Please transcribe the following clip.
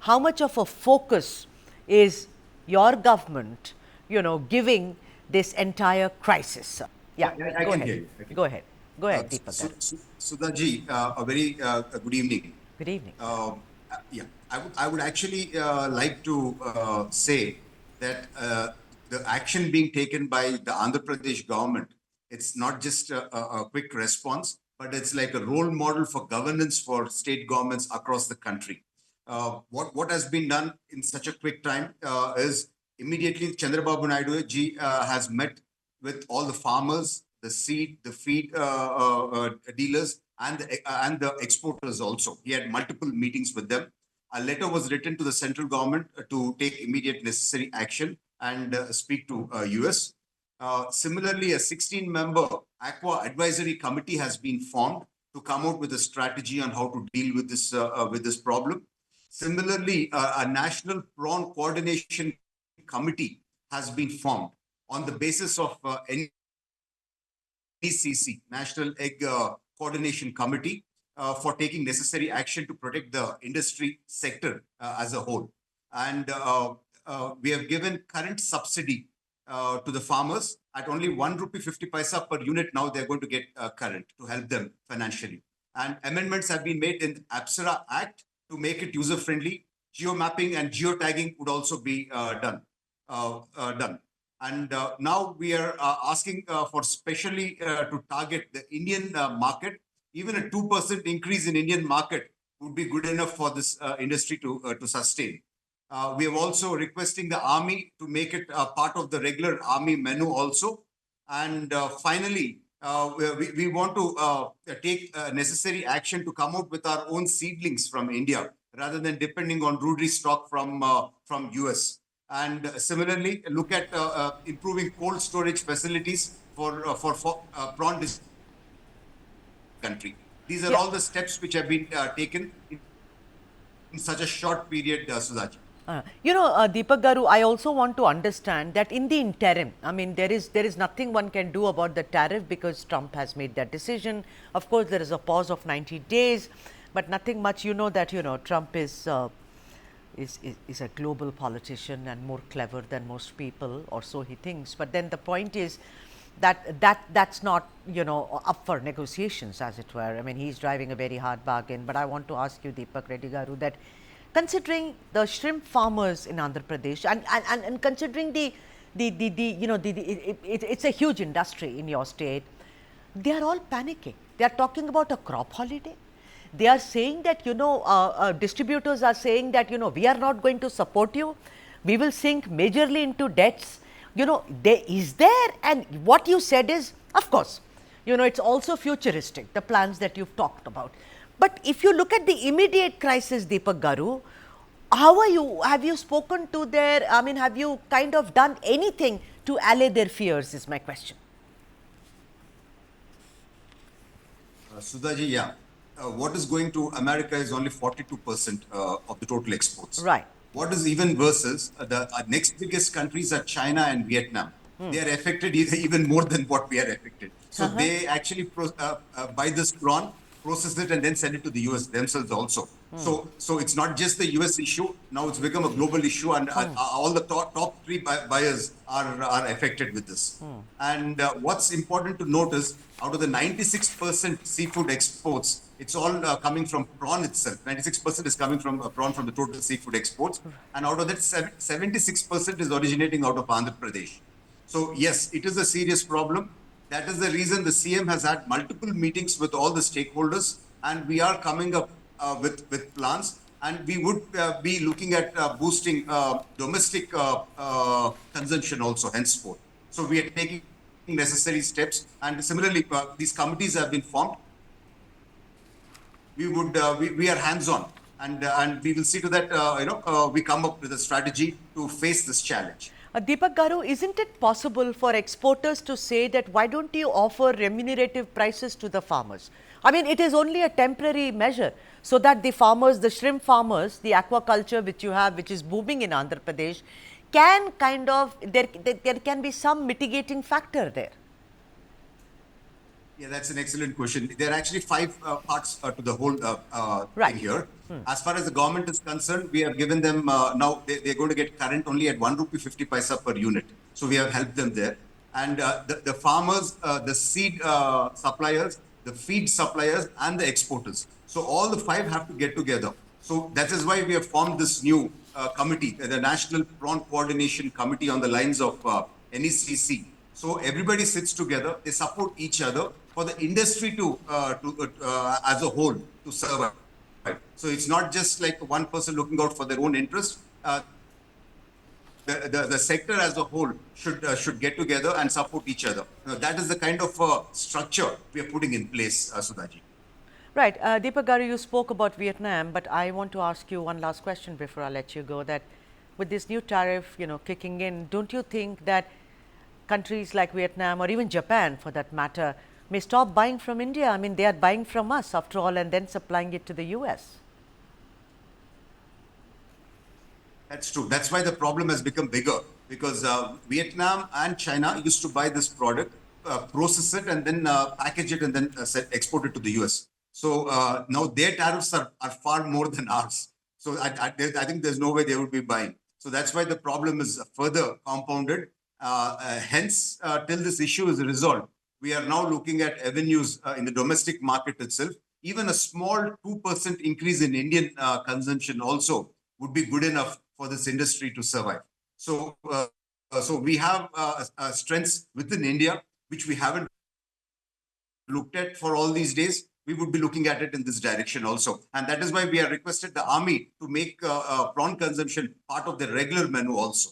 how much of a focus is your government, giving this entire crisis? Yeah, I go can ahead. hear you. I can Go hear ahead. Go you. ahead, Deepak Garu. Sudhaji, a very good evening. Good evening. Yeah, I would actually like to say that the action being taken by the Andhra Pradesh government, it's not just a quick response, but it's like a role model for governance for state governments across the country. What has been done in such a quick time is immediately Chandrababu Naidu ji has met with all the farmers, the seed, the feed dealers, and the exporters also. He had multiple meetings with them. A letter was written to the central government to take immediate necessary action and speak to US. Similarly, a 16-member Aqua Advisory Committee has been formed to come out with a strategy on how to deal with this problem. Similarly, a National Prawn Coordination Committee has been formed on the basis of NECC, National Egg Coordination Committee, for taking necessary action to protect the industry sector as a whole. And we have given current subsidy to the farmers at only 1 rupee 50 paisa per unit. Now they're going to get current to help them financially. And amendments have been made in the APSARA Act to make it user friendly. Geo mapping and geotagging would also be done. And now we are asking for specially to target the Indian market. Even a 2% increase in Indian market would be good enough for this industry to sustain. We have also requesting the army to make it part of the regular army menu also. And finally, we want to take necessary action to come out with our own seedlings from India rather than depending on rudimentary stock from US. And similarly, look at improving cold storage facilities for prawn country. These are Yeah. all the steps which have been taken in such a short period, Sudhaji. Deepak Garu, I also want to understand that in the interim, I mean, there is nothing one can do about the tariff because Trump has made that decision. Of course, there is a pause of 90 days, but nothing much. Trump is a global politician and more clever than most people, or so he thinks. But then the point is that's not up for negotiations, as it were. I mean, he's driving a very hard bargain. But I want to ask you, Deepak Reddy Garu, that considering the shrimp farmers in Andhra Pradesh and considering it's a huge industry in your state, they are all panicking. They are talking about a crop holiday. They are saying that, distributors are saying that, we are not going to support you. We will sink majorly into debts. And what you said is, of course, it's also futuristic, the plans that you've talked about. But if you look at the immediate crisis, Deepak Garu, how are you? Have you spoken to have you kind of done anything to allay their fears, is my question. Sudhaji, yeah. What is going to America is only 42% of the total exports. Right. What is even worse is the next biggest countries are China and Vietnam. They are affected even more than what we are affected. So they actually buy this prawn, process it, and then send it to the US themselves also. So it's not just the US issue. Now it's become a global issue, and all the top three buyers are affected with this. And what's important to note is out of the 96% seafood exports, it's all coming from prawn itself. 96% is coming from prawn from the total seafood exports. And out of that, 76% is originating out of Andhra Pradesh. So yes, it is a serious problem. That is the reason the CM has had multiple meetings with all the stakeholders, and we are coming up with plans. And we would be looking at boosting domestic consumption also henceforth. So we are taking necessary steps. And similarly, these committees have been formed. We are hands-on, and we will see to that we come up with a strategy to face this challenge. Deepak Garu, isn't it possible for exporters to say that why don't you offer remunerative prices to the farmers? I mean, it is only a temporary measure so that the farmers, the shrimp farmers, the aquaculture which you have, which is booming in Andhra Pradesh, can kind of, there can be some mitigating factor there. Yeah, that's an excellent question. There are actually five parts to the whole Right. thing here. As far as the government is concerned, we have given them now they're going to get current only at 1 rupee 50 paisa per unit. So we have helped them there. And the farmers, the seed suppliers, the feed suppliers, and the exporters. So all the five have to get together. So that is why we have formed this new committee, the National Prawn Coordination Committee on the lines of NECC. So everybody sits together, they support each other for the industry to as a whole to survive. So it's not just like one person looking out for their own interest. The sector as a whole should get together and support each other. That is the kind of structure we are putting in place, Sudhaji. Right. Deepak Garu, you spoke about Vietnam, but I want to ask you one last question before I let you go. That with this new tariff, kicking in, don't you think that countries like Vietnam or even Japan, for that matter, may stop buying from India? I mean, they are buying from us after all, and then supplying it to the US. That's true. That's why the problem has become bigger because Vietnam and China used to buy this product, process it, and then package it and then export it to the US. So now their tariffs are far more than ours. So I think there's no way they would be buying. So that's why the problem is further compounded. Hence, till this issue is resolved, we are now looking at avenues in the domestic market itself. Even a small 2% increase in Indian consumption also would be good enough for this industry to survive. So we have strengths within India, which we haven't looked at for all these days. We would be looking at it in this direction also. And that is why we have requested the army to make prawn consumption part of the regular menu also.